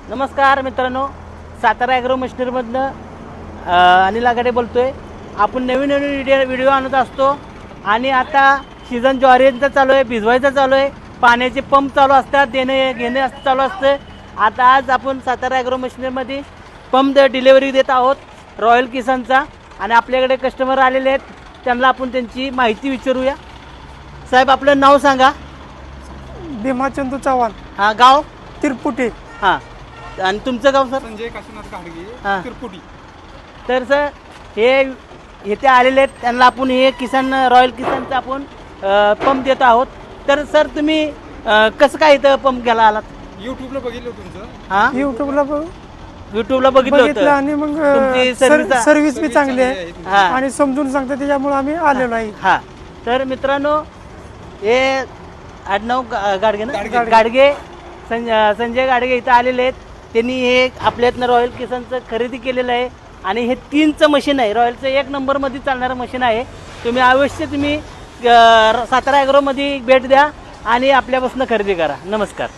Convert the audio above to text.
नमस्कार मित्रांनो, सातारा ॲग्रो मशिनरीमधनं अनिल आघाडे बोलतोय। आपण नवीन व्हिडिओ आणत असतो आणि आता सीझन ज्वारीचा चालू आहे, भिजवायचा चालू आहे, पाण्याचे पंप चालू असतात, देणे घेणे चालू असतं। आता आज आपण सातारा ॲग्रो मशिनरीमध्ये पंप डिलिव्हरी देत आहोत रॉयल किसनचा आणि आपल्याकडे कस्टमर आलेले आहेत, त्यांना आपण त्यांची माहिती विचारूया। साहेब आपलं नाव सांगा। भीमाचंदू चव्हाण, हां, गाव तिरपुटे। हां, आणि तुमचं गाव सर? संजय काशीनाथ घाडगे, हां. तिरपुटी। तर सर हे इथे आलेले आहेत, त्यांना आपण हे किसान रॉयल किसनचा आपण पंप देत आहोत। तर सर तुम्ही कसं काय इथं पंप घ्यायला आलात? यूट्यूबला बघितलं तुमचं। हां, यूट्यूबला बघितलं बघितलं होतं आणि मग तुमची सर्विस सर्व्हिस बी चांगली आहे हां आणि समजून सांगते, त्याच्यामुळे आम्ही आलेलो आहे। हां। तर मित्रांनो हे आडनाव गाडगे ना, गाडगे. गाडगे संजय गाडगे इथं आलेले आहेत। त्यांनी हे आपल्यातनं रॉयल किसनचं खरेदी केलेलं आहे आणि हे 3चं मशीन आहे, रॉयलचं 1 नंबरमध्ये चालणारं मशीन आहे। तुम्ही अवश्य तुम्ही सातारा ॲग्रोमध्ये भेट द्या आणि आपल्यापासून खरेदी करा। नमस्कार।